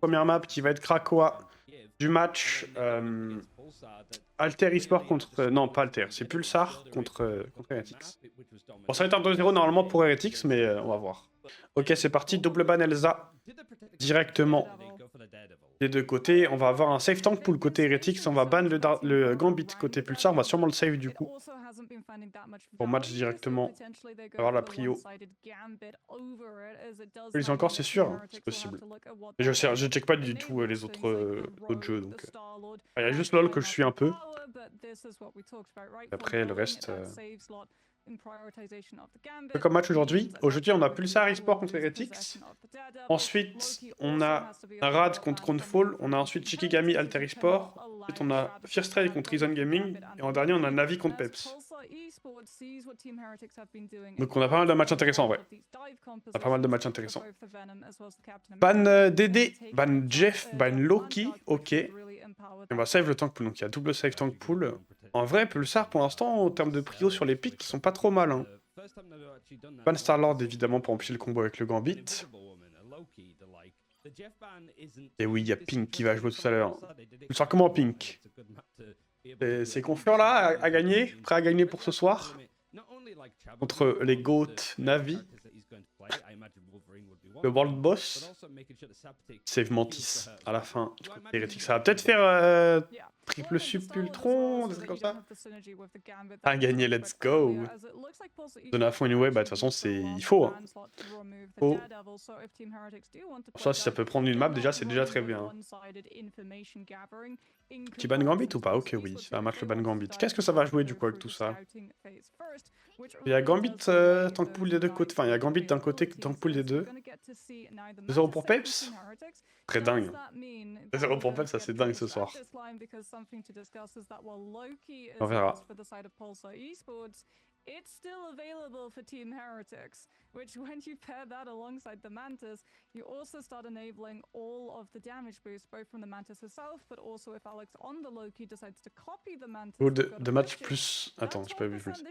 première map qui va être Krakoa du match Alter eSport contre... non, pas Alter, c'est Pulsar contre Heretics. Bon, ça va être un 2-0 normalement pour Heretics, mais on va voir. Ok, c'est parti, double ban Elsa, directement des deux côtés. On va avoir un safe tank pour le côté Heretics, on va ban le Gambit côté Pulsar, on va sûrement le save du coup. Pour match directement, avoir la prio. Ils ont encore, c'est sûr, hein, c'est possible. Mais je check pas du tout les autres jeux, donc... Il y a juste LoL que je suis un peu. Après, le reste... Comme match aujourd'hui. Aujourd'hui, on a Pulsar eSport contre Heretics. Ensuite, on a un Rad contre Crownfall. On a ensuite Shikigami Alter eSport. Ensuite, on a Fierce contre Reason Gaming. Et en dernier, on a Navi contre Peps. Donc on a pas mal de matchs intéressants, ouais. On a pas mal de matchs intéressants. Ban DD, ban Jeff, ban Loki, ok. On va save le tank pool, donc il y a double save tank pool. En vrai, Pulsar, pour l'instant, en termes de prio sur les pics, ils sont pas trop mal. Hein. Ban Starlord, évidemment, pour empêcher le combo avec le Gambit. Et oui, il y a Pink qui va jouer tout à l'heure. Pulsar, comment Pink? C'est confiant là, à gagner? Prêt à gagner pour ce soir? Contre les GOAT Navi. Le World Boss. Save Mantis à la fin. Hérétique, ça va peut-être faire triple Supultron, des trucs comme ça. À gagner, let's go. Donner à fond anyway, bah de toute façon, il faut. Hein. Faut. Ça, si ça peut prendre une map, déjà, c'est déjà très bien. Tu ban Gambit ou pas? Ok, oui, ça va match le ban Gambit. Qu'est-ce que ça va jouer du coup avec tout ça? Il y a Gambit tank pool des deux côtés. Enfin, il y a Gambit d'un côté, tank pool des deux. 2-0 pour Peps? Très dingue. 2-0 pour Peps, ça c'est dingue ce soir. On verra. It's still available for Team Heretics, which when you pair that alongside the Mantis, you also start enabling all of the damage boost, both from the Mantis herself, but also if Alex on the Loki decides to copy the Mantis... De match plus... Attends, j'ai pas vu plus.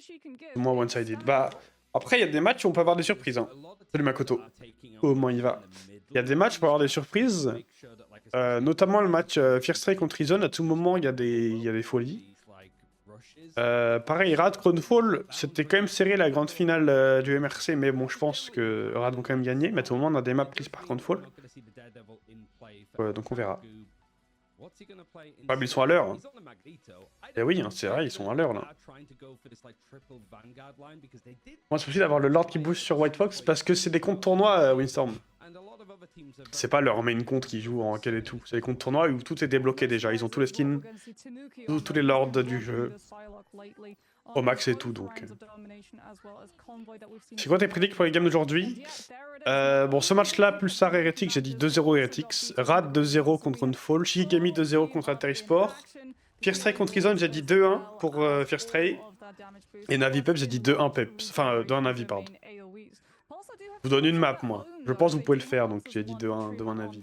Moins one-sided. Bah, après, il y a des matchs où on peut avoir des surprises. Hein. Salut Makoto. Au moins il va. Il y a des matchs pour avoir des surprises, notamment le match Fierce contre Reason. À tout moment, il y a des folies. Pareil, Rad Crownfall, c'était quand même serré la grande finale du MRC, mais bon, je pense que Rad vont quand même gagner. Mais à tout moment, on a des maps prises par Crownfall. Donc on verra. Ah, mais ils sont à l'heure. Hein. Et oui, hein, c'est vrai, ils sont à l'heure là. Moi, c'est possible d'avoir le Lord qui bouge sur White Fox parce que c'est des comptes tournois, Windstorm. C'est pas leur main compte qui joue en quel et tout. C'est des comptes tournois où tout est débloqué déjà. Ils ont tous les skins, tous les lords du jeu. Au max et tout, donc. C'est quoi tes prédicts pour les games d'aujourd'hui? Bon, ce match-là, Pulsar Heretics, j'ai dit 2-0 Heretics. Rad 2-0 contre Crownfall. Shikigami 2-0 contre Alter eSport. Fierce contre Reason, j'ai dit 2-1 pour Fierce. Et Navi Peps, j'ai dit 2-1 Peps. Enfin, 2-1 Navi, pardon. Je vous donne une map, moi. Je pense que vous pouvez le faire, donc j'ai dit 2-1 Navi.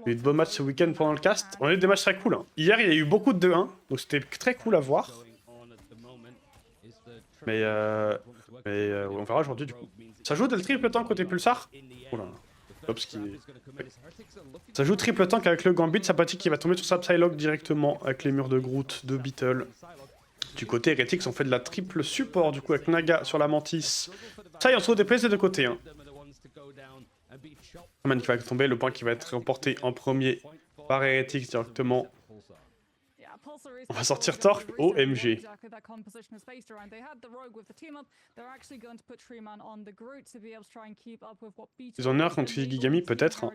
Il y a eu de beaux matchs ce week-end pendant le cast. On a eu des matchs très cool. Hein. Hier, il y a eu beaucoup de 2-1, donc c'était très cool à voir. Mais on verra aujourd'hui, du coup. Ça joue le triple tank côté Pulsar? Oula. Ça joue triple tank avec le Gambit sympathique qui va tomber sur sa Psylocke directement avec les murs de Groot, de Beetle. Du côté Heretics, on fait de la triple support du coup avec Naga sur la Mantis. Ça y est, on se retrouve des plays des deux côtés. Hein. Man qui va tomber, le point qui va être remporté en premier par Heretics directement. On va sortir Torque, OMG. Ils en ont contre Shikigami, peut-être. Hein.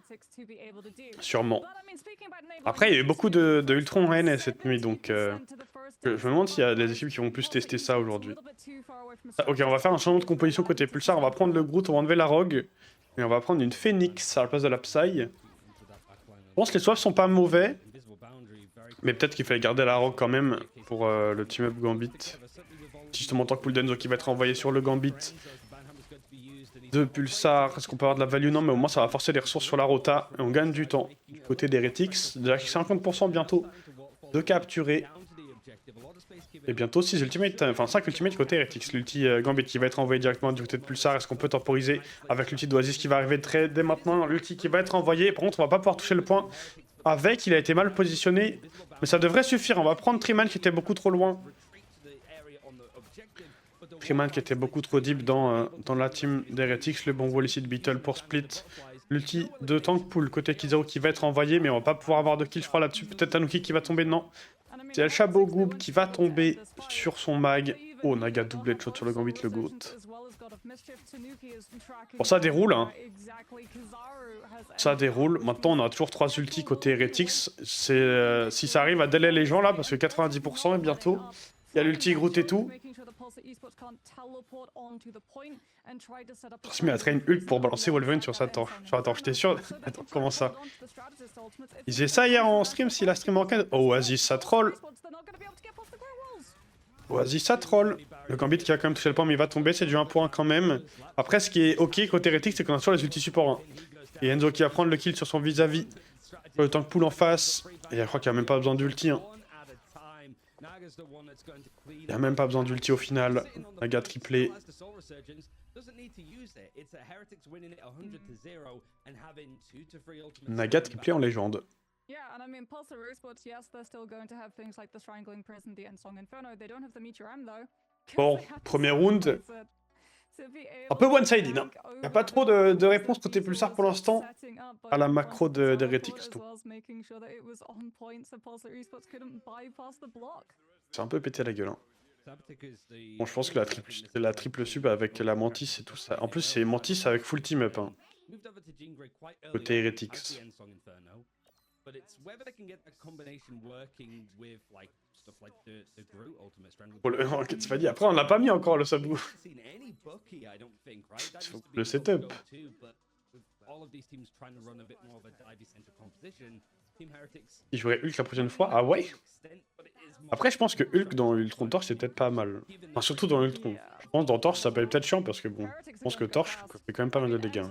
Sûrement. Après, il y a eu beaucoup de Ultron en NS cette nuit, donc je me demande s'il y a des équipes qui vont plus tester ça aujourd'hui. Ok, on va faire un changement de composition côté Pulsar. On va prendre le Groot, on va enlever la Rogue. Et on va prendre une Phoenix à la place de la Psy. Je pense que les swaps sont pas mauvais. Mais peut-être qu'il fallait garder la Rogue quand même pour le team-up Gambit. Justement, tant que Pooldenzo qui va être envoyé sur le Gambit de Pulsar. Est-ce qu'on peut avoir de la value? Non, mais au moins ça va forcer les ressources sur la Rota. Et on gagne du temps. Du côté d'Heretics, déjà 50% bientôt de capturer. Et bientôt 6 ultimates, enfin 5 ultimates côté Heretics. L'ulti Gambit qui va être envoyé directement du côté de Pulsar. Est-ce qu'on peut temporiser avec l'ulti d'Oasis qui va arriver dès maintenant? L'ulti qui va être envoyé. Par contre, on va pas pouvoir toucher le point avec. Il a été mal positionné. Mais ça devrait suffire. On va prendre Triman qui était beaucoup trop loin. Triman qui était beaucoup trop deep dans la team d'Heretics. Le bon wall ici de Beetle pour split. L'ulti de Tank Pool côté Kizaru qui va être envoyé. Mais on va pas pouvoir avoir de kill, je crois, là-dessus. Peut-être Tanuki qui va tomber, non. C'est El Shabogoub qui va tomber sur son mag. Oh, Naga double shot sur le Gambit, le GOAT. Bon, ça déroule, hein. Ça déroule. Maintenant, on a toujours 3 ultis côté Heretics. Si ça arrive à délai les gens, là, parce que 90% est bientôt. Il y a l'ulti Groot et tout. Je me à une ult pour balancer Wolverine sur sa torche. Attends, j'étais sûr. Attends, comment ça? Ils faisaient ça hier en stream, s'il a stream en 15. Oh, Oasis, ça troll. Oasis, ça troll. Le Gambit qui a quand même touché le point, mais il va tomber, c'est du 1 pour 1 quand même. Après, ce qui est ok côté Heretics, c'est qu'on a toujours les ulti supports. Hein. Et Enzo qui va prendre le kill sur son vis-à-vis. Le tank pool en face. Et je crois qu'il n'y a même pas besoin d'ulti. Hein. Il n'y a même pas besoin d'ulti au final. Naga triplé. Naga triplé en légende. Yeah, and I mean, Pulsar Esports, yes, they're still going to have things like the Strangling Prison, the Ensong Inferno. They don't have the Meteoram, though. Bon, premier round. Un peu one-sided, hein. Il n'y a pas trop de réponses côté Pulsar pour l'instant. À la macro d'Heretics. C'est un peu pété la gueule, hein. Bon, je pense que la triple sub avec la Mantis et tout ça. En plus, c'est Mantis avec full team up, hein. Côté Heretics. But it's whether they can get a combination working with like stuff like the Groot ultimate Strangling. Qu'est-ce que tu m'as dit? Après, on l'a pas mis encore le sabou. Le setup. Il jouerait Hulk la prochaine fois? Ah ouais? Après, je pense que Hulk dans Ultron Torche, c'est peut-être pas mal. Enfin, surtout dans Ultron. Je pense dans Torche, ça peut être peut-être chiant parce que bon, je pense que Torche fait quand même pas mal de dégâts.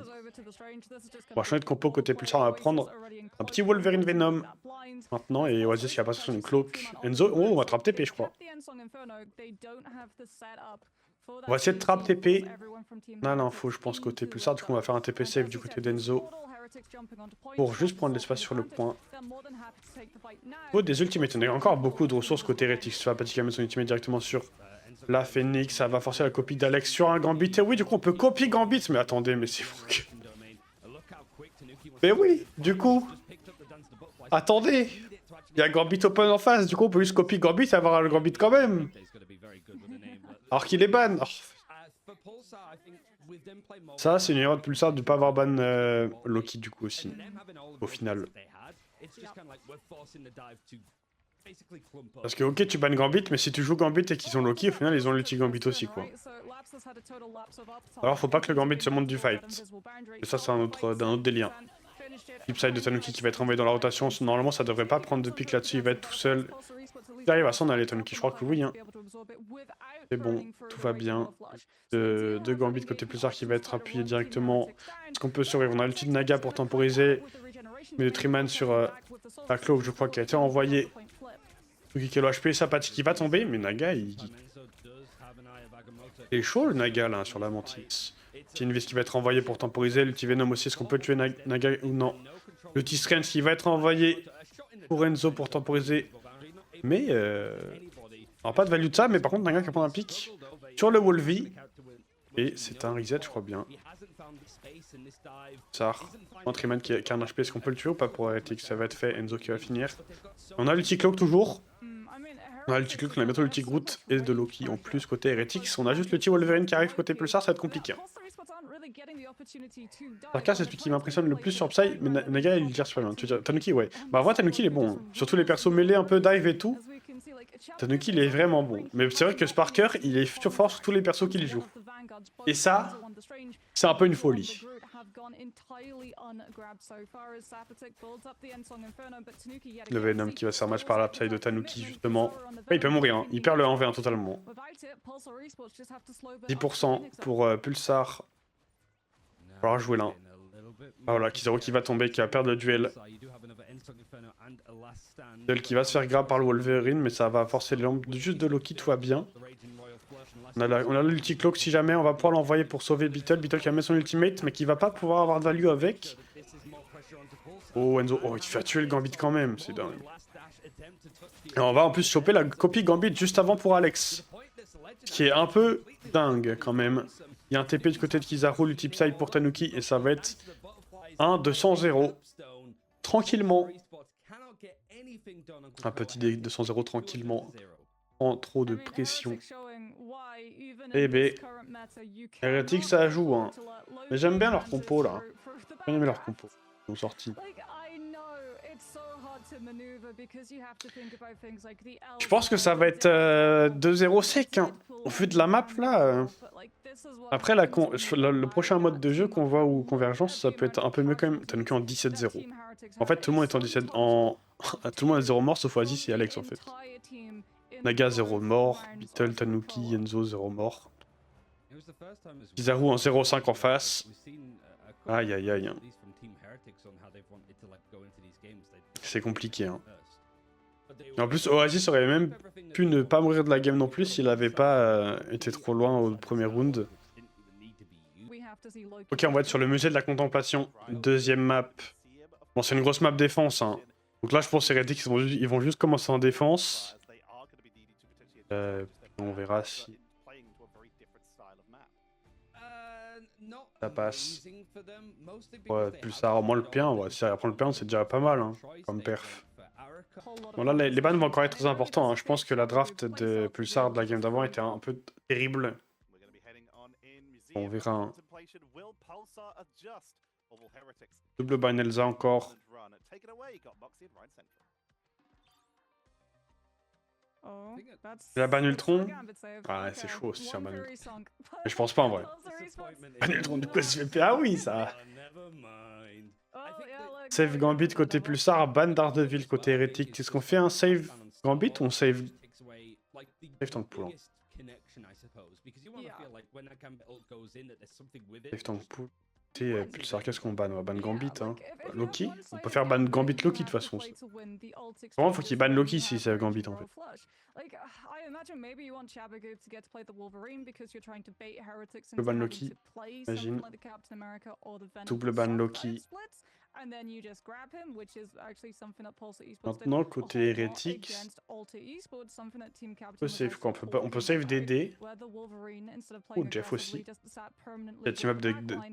On va changer de compo côté Pulsar, on va prendre un petit Wolverine Venom maintenant et Oasis qui va passer sur une cloak. Enzo, oh, on va trap TP, je crois. On va essayer de trap TP. Non, non, faut, je pense, côté Pulsar. Du coup, on va faire un TP save du côté d'Enzo pour juste prendre l'espace sur le point. Oh, des ultimates. On a encore beaucoup de ressources côté Heretics. Tu vas pas mettre son ultimate directement sur la Phoenix. Ça va forcer la copie d'Alex sur un Gambit. Et oui, du coup, on peut copier Gambit. Mais attendez, mais c'est fou. Mais oui, du coup. Attendez. Il y a Gambit open en face. Du coup, on peut juste copier Gambit et avoir le Gambit quand même. Alors qu'il est ban. Oh. Ça, c'est une erreur de Pulsar de ne pas avoir ban Loki du coup aussi. Au final. Parce que ok, tu bannes Gambit, mais si tu joues Gambit et qu'ils ont Loki, au final ils ont l'ulti Gambit aussi quoi. Alors faut pas que le Gambit se monte du fight. Et ça c'est d'un autre délire. Flipside de Tanuki qui va être envoyé dans la rotation. Normalement ça devrait pas prendre de pique là-dessus, il va être tout seul. Il arrive à s'en aller Tanuki, je crois que oui. Hein. C'est bon, tout va bien. De Gambit côté Pulsar qui va être appuyé directement. Est-ce qu'on peut survivre? On a l'ulti de Naga pour temporiser. Mais le Triman sur la cloak, je crois, qui a été envoyé. Qui est le HP, Sapati qui va tomber. Mais Naga, il est chaud le Naga là sur la Mantis. C'est une vis qui va être envoyée pour temporiser. L'ulti Venom aussi, est-ce qu'on peut tuer Naga ou non? L'ulti Strange qui va être envoyé pour Enzo pour temporiser. Mais alors pas de value de ça, mais par contre Naga qui prend un pic sur le Wolvie. Et c'est un reset, je crois bien. Sar. Un Triman qui a un HP, est-ce qu'on peut le tuer ou pas pour Heretics? Ça va être fait, Enzo qui va finir. On a l'ulti Cloak toujours. On a l'ulti Cloak, on a bientôt l'ulti Groot et de Loki en plus côté Heretics. On a juste l'ulti Wolverine qui arrive côté Pulsar, ça va être compliqué. Tarka, c'est celui qui m'impressionne le plus sur Psy, mais Naga il gère super bien. Tu veux dire, Tanuki, ouais. Bah en vrai, Tanuki il est bon. Surtout les persos mêlés un peu dive et tout. Tanuki il est vraiment bon. Mais c'est vrai que Sparker il est fort sur tous les persos qu'il joue. Et ça, c'est un peu une folie. Le Venom qui va se faire match par l'upside de Tanuki justement. Ouais, il peut mourir, hein. Il perd le 1v1 totalement. 10% pour Pulsar. Il va falloir jouer là. Ah, voilà, Kizaru qui va tomber, qui va perdre le duel. Celle qui va se faire grab par le Wolverine, mais ça va forcer les lampes juste de Loki, tout va bien. On a l'ulti-cloak si jamais, on va pouvoir l'envoyer pour sauver Beetle. Beetle qui a mis son ultimate, mais qui va pas pouvoir avoir de value avec. Oh Enzo, oh il fait tuer le Gambit quand même, c'est dingue. Et on va en plus choper la copie Gambit juste avant pour Alex. Ce qui est un peu dingue quand même. Il y a un TP du côté de Kizaru, l'ulti side pour Tanuki, et ça va être un 200-0. Tranquillement. Un petit 200-0 tranquillement. Sans trop de pression. Eh ben, Heretics ça joue, hein. Mais j'aime bien leur compo là. J'ai aimé leur compo. Ils ont sorti. Je pense que ça va être 2-0 sec, hein. Au vu de la map là. Après le prochain mode de jeu qu'on voit ou Convergence, ça peut être un peu mieux quand même. Tanuki en 17-0. En fait, tout le monde est en 17 en. Tout le monde est 0 mort sauf Oasis et Alex en fait. Naga 0 mort, Beetle, Tanuki, Enzo 0 mort. Kizaru en 0-5 en face. Aïe aïe aïe. C'est compliqué. Hein. Et en plus, Oasis aurait même pu ne pas mourir de la game non plus s'il n'avait pas été trop loin au premier round. Ok, on va être sur le musée de la contemplation. Deuxième map. Bon, c'est une grosse map défense. Hein. Donc là, je pense que Heretics, ils vont juste commencer en défense. On verra si ça passe. Ouais, plus ça, au moins le P1. Ouais, si elle prend le P1, c'est déjà pas mal hein, comme perf. Bon, là, les bans vont encore être très importants. Hein. Je pense que la draft de Pulsar de la game d'avant était un peu terrible. On verra. Hein. Double ban Elsa encore. La ban Ultron. Ah, c'est chaud aussi, c'est un ban Ultron. Mais je pense pas en vrai. Ban Ultron, du coup, elle se fait PA, oui, ça. Save Gambit côté Pulsar, ban Daredevil côté Hérétique. Est-ce qu'on fait un save Gambit ou on save Tank Pool? Save Tank Pool. Pulsar, qu'est-ce qu'on ban? On va ban Gambit, hein. Loki? On peut faire ban Gambit Loki de toute façon. Vraiment, faut qu'il banne Loki si c'est Gambit en fait. Le ban Loki, imagine. Double ban Loki. Maintenant, côté hérétique, on peut save DD. Ou Jeff aussi. Il y a team up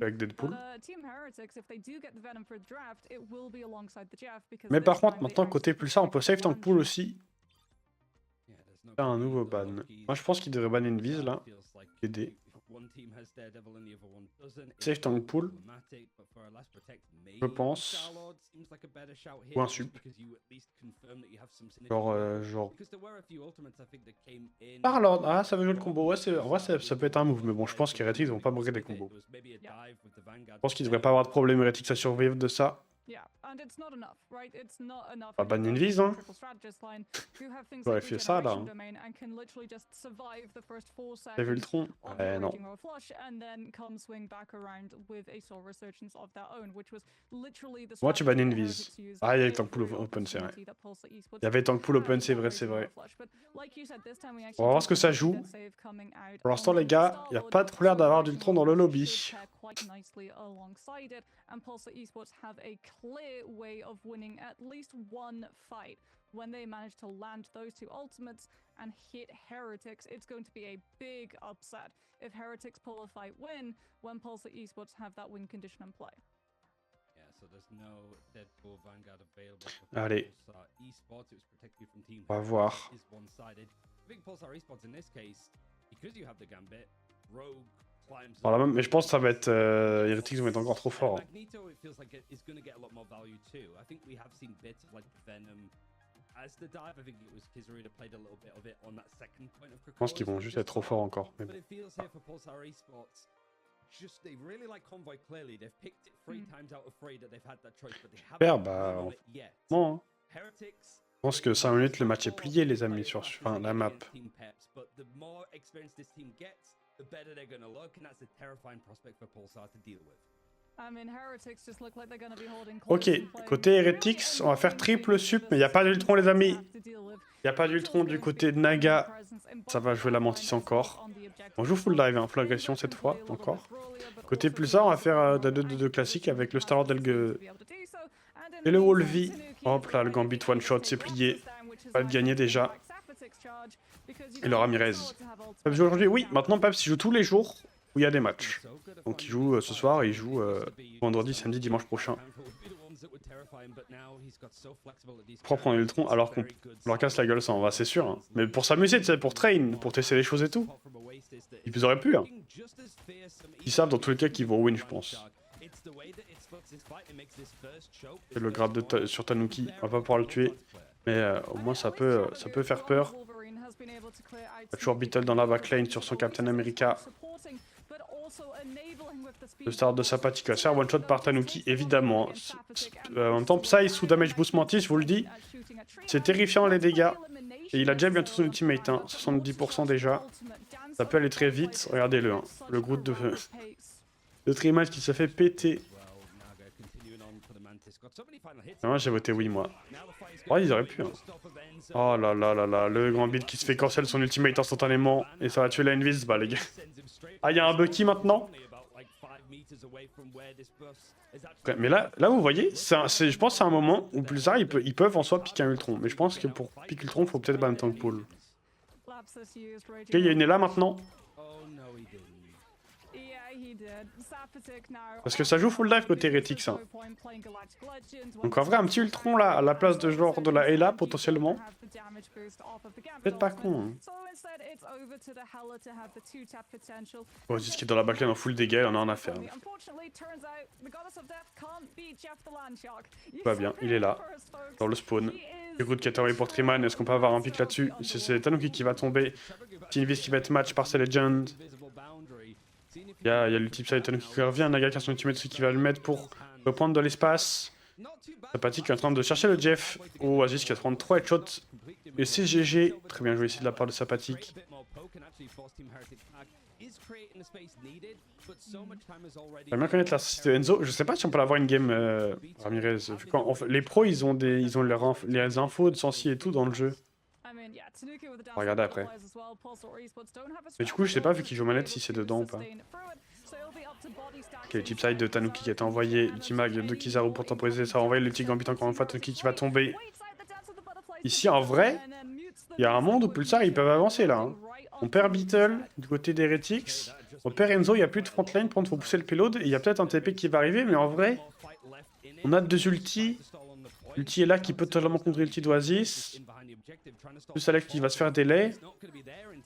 avec Deadpool. Mais par contre, maintenant, côté Pulsar, on peut save Tank Pool aussi. Faire un nouveau ban. Moi, je pense qu'il devrait ban une vise là. DD. Save Tank Pool. Je pense. Ou un sup. Genre. Parlord. Ah, ça veut jouer le combo. Ouais, en vrai, ça peut être un move. Mais bon, je pense qu'Heretics vont pas mourir des combos. Je pense qu'il devrait pas avoir de problème Heretics à survivre de ça. Pas ban une vise, hein. J'aurais fait ça là. Hein. T'as vu le tronc? Non. Moi, tu bannes une vise. Ah, il y avait Tank Pool Open, c'est vrai. Il y avait Tank Pool Open, c'est vrai, c'est vrai. On va voir ce que ça joue. Pour l'instant, les gars, il n'y a pas trop l'air d'avoir d'Ultron dans le lobby. Of winning at least one fight. When they manage to land those two ultimates and hit Heretics, it's going to be a big upset if Heretics pull a fight win when Pulsar Esports have that win condition in play. Yeah, so there's no Deadpool Vanguard available for Allez. Pulsar Esports. It was protected from Team On va voir. is one-sided. I think Pulsar Esports in this case, because you have the Gambit, Rogue. Voilà, mais je pense que ça va être Heretics vont être encore trop fort. Magneto, it feels like it is going to get a lot more value too. I think we have seen bits of like Venom as the dive. I think it was Kizaru that played a little bit of it on that second point of. Je pense qu'ils vont juste être trop forts encore. Mais but it feels here for Pulsar Esports. Just they really like Convoy clearly. They've picked it 3 times out of 3 that they've had that choice, but they haven't bah, yet. bon, hein. Heretics. Je pense que 5 minutes, le match est plié, les amis, sur la map. But the more experience this team gets, the better they're going to look, and that's a terrifying prospect for Pulsar to deal with. Ok, côté Heretics, on va faire triple sup, mais il n'y a pas d'Ultron, les amis. Il n'y a pas d'Ultron du côté de Naga. Ça va jouer la Mantis encore. On joue full dive, hein, full agression cette fois, encore. Côté Pulsar, on va faire 2-2-2 classique avec le Star Delgue et le Wolvie. Hop là, le Gambit one shot, c'est plié. Pas de gagner déjà. Et le Ramirez. Peps joue aujourd'hui? Oui, maintenant Peps il joue tous les jours où il y a des matchs. Donc il joue ce soir et il joue vendredi, samedi, dimanche prochain. Pour prendre Ultron alors qu'on leur casse la gueule, ça en va, c'est sûr. Hein. Mais pour s'amuser, tu sais, pour train, pour tester les choses et tout. Ils auraient pu. Hein. Ils savent dans tous les cas qu'ils vont win, je pense. Et le grade sur Tanuki, on va pas pouvoir le tuer. Mais au moins ça peut faire peur. Il y a toujours Beetle dans la backlane sur son Captain America. Le start de Sapati qui va se faire one shot par Tanuki, évidemment. En même temps, Psy sous damage boost Mantis, je vous le dis. C'est terrifiant les dégâts. Et il a déjà bientôt son ultimate, hein, 70% déjà. Ça peut aller très vite. Regardez-le, hein, le Groot de Trimage qui se fait péter. Moi j'ai voté oui, moi. Oh, ils auraient pu. Hein. Oh là là là là, le grand beat qui se fait cancel son ultimate instantanément. Et ça va tuer la Invis, bah les gars. Ah, il y a un Bucky maintenant. Okay, mais là vous voyez, je pense que c'est un moment où plus tard ils peuvent en soi piquer un Ultron. Mais je pense que pour piquer Ultron, il faut peut-être ban Tank Pool. Ok, il y a une là maintenant. Parce que ça joue full dive côté Heretics. Hein. Donc en vrai, un petit Ultron là, à la place de genre de la Ella potentiellement. Peut-être pas con. Hein. Oh, c'est ce qui est dans la backlane en full dégâts, on en a rien à faire. Tout va bien, il est là, dans le spawn. Le Groot qui est envoyé pour Triman, est-ce qu'on peut avoir un pic là-dessus? C'est Tanuki qui va tomber. Tinvis qui va être match par ses Legends. Il y a le type Tanuki qui revient, Naga qui a son ultimate qui va le mettre pour reprendre de l'espace. Sapati qui est en train de chercher le Jeff. Oh, Aziz qui va prendre 3 headshots. Et c'est GG. Très bien joué ici de la part de Sapatik. J'aimerais bien connaître la société de Enzo. Je sais pas si on peut l'avoir une game Ramirez. Vu les pros, ils ont les infos de Sensi et tout dans le jeu. On va regarder après. Mais du coup, je sais pas, vu qu'il joue manette, si c'est dedans ou pas. Ok, le type side de Tanuki qui a été envoyé. Le mag de Kizaru pour temporiser. Ça va envoyer le petit Gambit encore une fois. Tanuki qui va tomber. Ici, en vrai, il y a un monde où Pulsar, ils peuvent avancer là. Hein. On perd Beetle du côté d'Heretics. On perd Enzo, il n'y a plus de frontline. Pour faut pousser le payload. Et il y a peut-être un TP qui va arriver, mais en vrai, on a 2 ultis. L'ulti est là qui peut totalement contrer l'ulti d'Oasis. Plus Alex qui va se faire délai.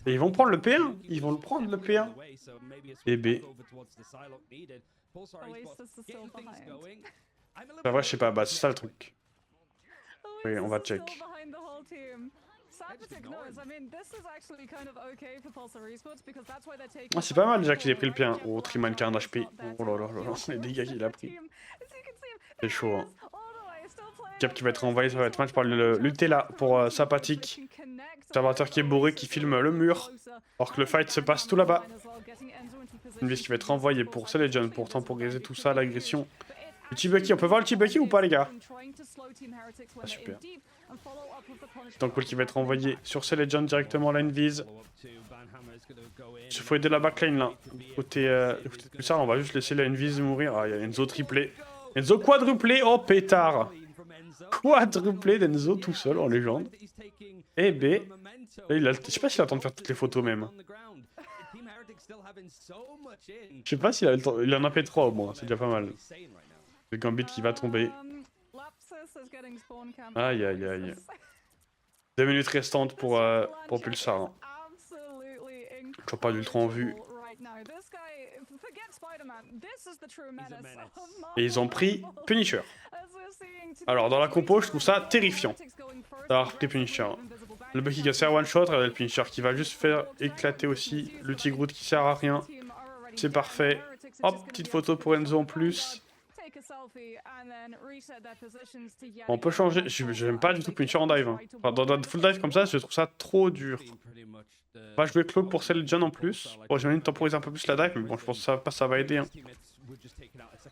Et ils vont prendre le P1. Ils vont le prendre le P1. Et B. Bah vrai, je sais pas, bah c'est ça le truc. Oui, on va check. Ah, c'est pas mal déjà qu'il ait pris le P1. Oh, Triman qui a un HP. Oh là là là là, les dégâts qu'il a pris. C'est chaud, hein. Cap qui va être envoyé, ça va être match par l'ulti là pour Sapatik. Observateur qui est bourré, qui filme le mur. Alors que le fight se passe tout là-bas. Une vis qui va être envoyée pour ces Legends pour temporiser tout ça, l'agression. Le T-Bucky, on peut voir le T-Bucky ou pas les gars? Ah super. Donc qui va être envoyé sur ces Legends directement à l'Invis. Il faut aider la backline là. Côté plus ça, on va juste laisser la Invis mourir. Ah, il y a Enzo triplé. Enzo quadruplé, oh pétard. Quadruplé d'Enzo tout seul en légende. Et B. Je sais pas s'il a le temps de faire toutes les photos même. Je sais pas s'il a le temps. Il en a fait 3 au moins, c'est déjà pas mal. Le Gambit qui va tomber. Aïe aïe aïe. 2 minutes restantes pour Pulsar. Hein. Toujours pas d'ultra en vue. Et ils ont pris Punisher. Alors dans la compo, je trouve ça terrifiant d'avoir pris Punisher. Le Bucky qui sert one shot, regardez le Punisher qui va juste faire éclater aussi le petit Groot qui sert à rien. C'est parfait. Hop, petite photo pour Enzo en plus. On peut changer. J'aime pas du tout Punisher en dive. Hein. Enfin, dans full dive comme ça, je trouve ça trop dur. On va jouer Cloak pour Legend en plus. Bon, j'imagine temporiser un peu plus la dive, mais bon, je pense que ça va aider. Hein.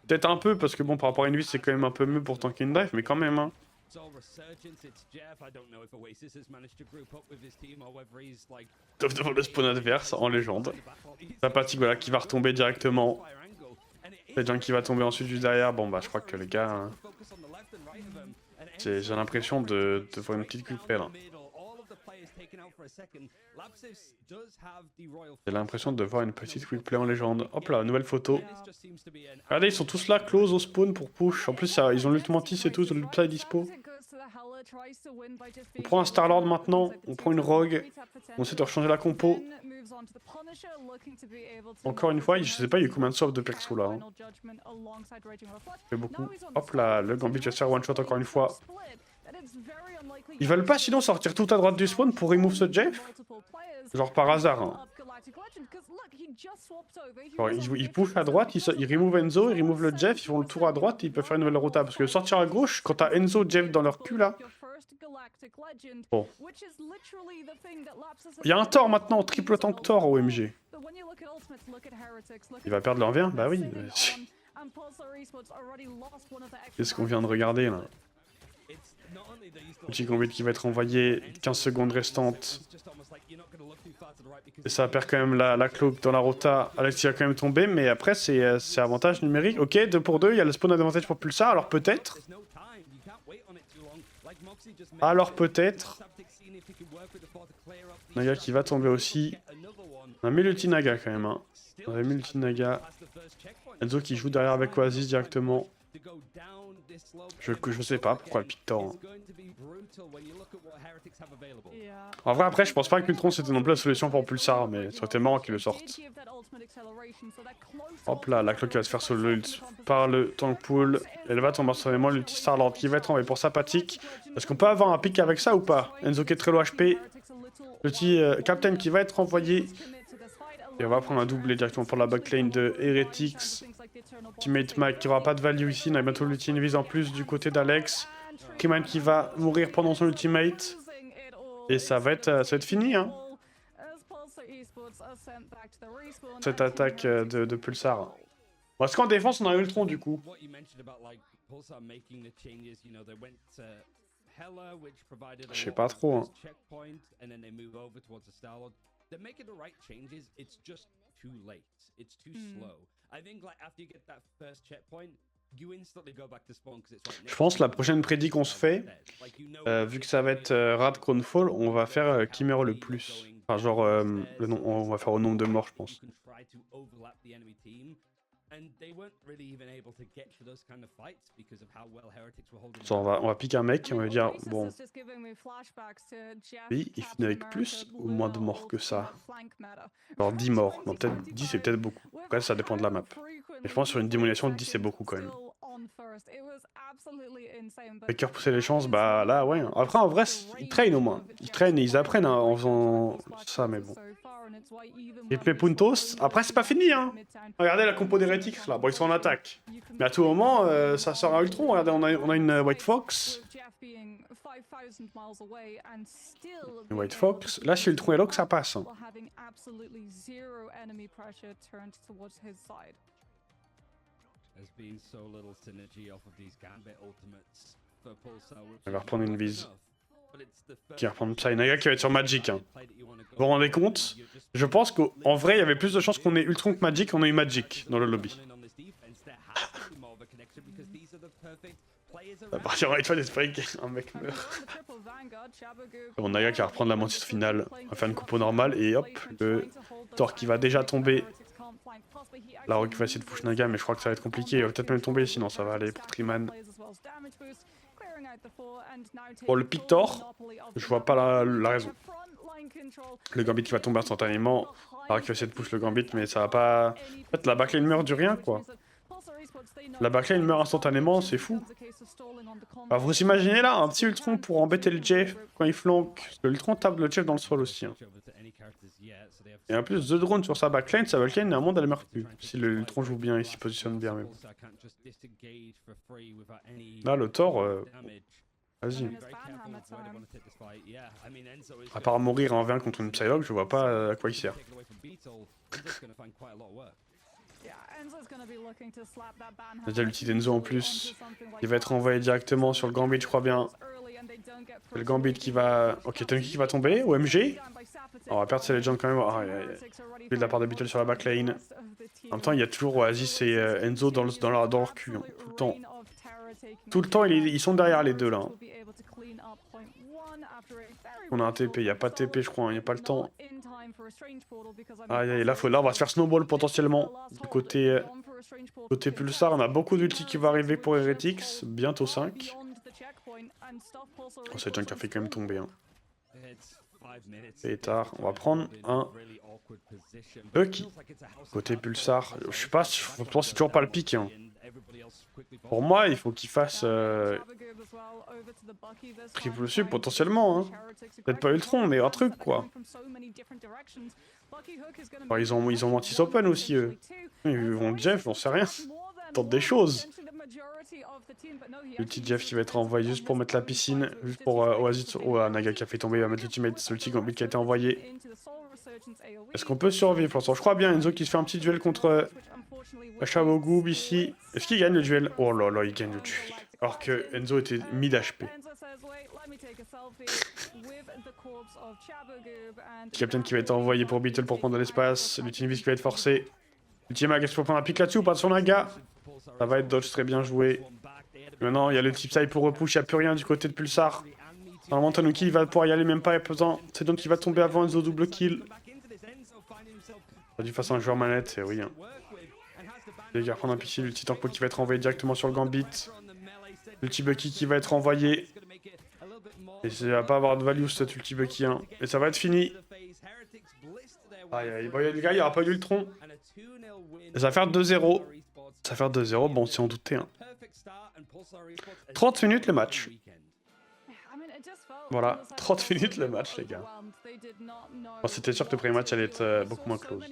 Peut-être un peu, parce que bon, par rapport à Invis, c'est quand même un peu mieux pour tanker une dive, mais quand même, hein. Top devant le spawn adverse en légende. Sympathique, voilà, qui va retomber directement. C'est Junk qui va tomber ensuite juste derrière. Bon, bah, je crois que les gars, hein, j'ai l'impression de voir une petite coupe là. J'ai l'impression de voir une petite quick play en légende. Hop là, nouvelle photo. Regardez, ils sont tous là, close au spawn pour push. En plus, ça, ils ont l'ultimantis et tout, ils ont l'ulti dispo. On prend un Starlord maintenant, on prend une Rogue. On essaie de rechanger la compo. Encore une fois, je sais pas, il y a eu combien de sauves de perso là. Hein. Fait beaucoup. Hop là, le Gambit va se faire one shot encore une fois. Ils veulent pas sinon sortir tout à droite du spawn pour remove ce Jeff? Genre par hasard. Hein. Genre, ils pushent à droite, ils remove Enzo, ils remove le Jeff, ils font le tour à droite et ils peuvent faire une nouvelle rota. Parce que sortir à gauche, quand t'as Enzo, Jeff dans leur cul là. Bon. Il y a un Thor maintenant, triple tank Thor au MG. Il va perdre le 1v1? Bah oui. Qu'est-ce qu'on vient de regarder là? Petit Gambit qui va être envoyé, 15 secondes restantes. Et ça perd quand même la cloak dans la rota. Alex il va quand même tomber, mais après c'est avantage numérique. Ok, 2 pour 2, il y a le spawn d'avantage pour Pulsar, alors peut-être. Alors peut-être. Naga qui va tomber aussi. On a mis l'ulti Naga quand même. Hein. On a mis l'ulti Naga. Enzo qui joue derrière avec Oasis directement. Je sais pas pourquoi le Pictor. Hein. En vrai, après, je pense pas qu'Ultron c'était non plus la solution pour Pulsar, mais ça aurait été marrant qu'il le sorte. Hop là, la cloque va se faire solo par le tank pool. Elle va tomber instantanément, l'ulti Starlord qui va être envoyé pour Sympathique. Est-ce qu'on peut avoir un pick avec ça ou pas? Enzo qui est très low HP. Le petit Captain qui va être envoyé. Et on va prendre un doublé directement pour la backlane de Heretics. Teammate Mike qui aura pas de value ici. On a bientôt l'ulti Invis en plus du côté d'Alex. Kriman qui va mourir pendant son ultimate. Et ça va être fini, hein. Cette attaque de Pulsar. Bon, est-ce qu'en défense on a Ultron du coup? Je sais pas trop. Hein. They're making the right changes, it's just too late. It's too slow. I think like after you get that first checkpoint, you instantly go back to spawn because it's right. Je pense que la prochaine prédit qu'on se fait, vu que ça va être Rad Chronefall, on va faire qui meurt le plus. Enfin genre le nom, on va faire au nombre de morts, je pense. Genre, on va piquer un mec et on va dire bon. Oui, il finit avec plus ou moins de morts que ça. Genre 10 morts. Non, peut-être 10 c'est peut-être beaucoup. Après, ça dépend de la map. Mais je pense sur une démolition, 10 c'est beaucoup quand même. Faker pousser les chances, bah là ouais. Après en vrai, ils traînent au moins. Ils traînent et ils apprennent hein, en faisant ça, mais bon. Et puis Puntos, après c'est pas fini hein. Regardez la compo d'Heretics là, bon ils sont en attaque. Mais à tout moment, ça sort un Ultron, regardez on a une White Fox. Une White Fox, là si Ultron est lock ça passe. Hein. Elle va reprendre une vise. Qui va reprendre Psy. Naga qui va être sur Magic. Hein. Vous vous rendez compte? Je pense qu'en vrai, il y avait plus de chances qu'on ait Ultron que Magic, on a eu Magic dans le lobby. À partir de d'esprit un mec meurt. Bon, Naga qui va reprendre la mantis finale. On va faire une compo normale et hop, le Thor qui va déjà tomber. La Rogue va essayer de push Naga, mais je crois que ça va être compliqué. Il va peut-être même tomber, sinon ça va aller pour Triman. Bon, le Pictor, je vois pas la raison. Le Gambit qui va tomber instantanément. Alors qu'il va essayer de push le Gambit, mais ça va pas... En fait, la backlane meurt du rien, quoi. La backlane meurt instantanément, c'est fou. Alors, vous imaginez là, un petit Ultron pour embêter le Jeff quand il flanque. Parce que l'Ultron tape le Jeff dans le sol aussi. Hein. Et en plus, The Drone sur sa backline néanmoins, elle meurt plus. Si l'Ultron joue bien et s'y positionne bien, même. Là, le Thor... Vas-y. À part mourir en 20 contre une Psylocke, je vois pas à quoi il sert. On a déjà l'ulti d'Enzo en plus. Il va être envoyé directement sur le Gambit, je crois bien. C'est le Gambit qui va... Ok, Tanuki qui va tomber. OMG. On va perdre ses Legends quand même. Ah, de la part de Beetle sur la backlane. En même temps, il y a toujours Oasis et Enzo dans leur cul. Hein, tout le temps. Tout le temps, ils sont derrière les deux là. Hein. On a un TP, il n'y a pas de TP, je crois, il n'y a pas le temps. Aïe, aïe, là, on va se faire snowball potentiellement. Du côté Pulsar, on a beaucoup d'ulti qui va arriver pour Heretics. Bientôt 5. Oh, c'est Junk qui a fait quand même tomber. Hein. Et tard, on va prendre un Bucky. Côté Pulsar, je sais pas, je pense c'est toujours pas le pic. Hein. Pour moi, il faut qu'il fasse triple sub potentiellement. Hein. Peut-être pas Ultron, mais un truc quoi. Alors, ils ont Mantis Open aussi eux. Ils vont Jeff, on sait rien. Ils tentent des choses. Le petit Jeff qui va être envoyé juste pour mettre la piscine, juste pour Oasis. Oh, Naga qui a fait tomber, il va mettre l'ultimate, c'est l'ulti Gambit qui a été envoyé. Est-ce qu'on peut survivre pour l'instant? Je crois bien Enzo qui se fait un petit duel contre Shabogoub ici. Est-ce qu'il gagne le duel? Oh là là, il gagne le duel. Alors que Enzo était mid HP. Captain qui va être envoyé pour Beetle pour prendre de l'espace. L'Ultimivis qui va être forcé. Ultimag, est-ce qu'il faut prendre un pic là-dessus ou pas de son Naga? Ça va être dodge, très bien joué. Maintenant, il y a le type side pour repush, il n'y a plus rien du côté de Pulsar. Normalement, Tanuki il va pouvoir y aller, même pas, c'est donc qu'il va tomber avant Enzo double kill. Il a dû face à un joueur manette, et oui. Hein. Il va prendre un pic, l'ulti Tank qui va être envoyé directement sur le Gambit. L'ulti Bucky qui va être envoyé. Et ça va pas avoir de value cet ulti Bucky. Hein. Et ça va être fini. Aïe aïe, bon, les gars, il n'y aura pas d'Ultron. Ça va faire 2-0. Ça va faire 2-0, bon, si on doutait. Hein. 30 minutes le match. Voilà, 30 minutes le match, les gars. Bon, c'était sûr que le premier match allait être beaucoup moins close.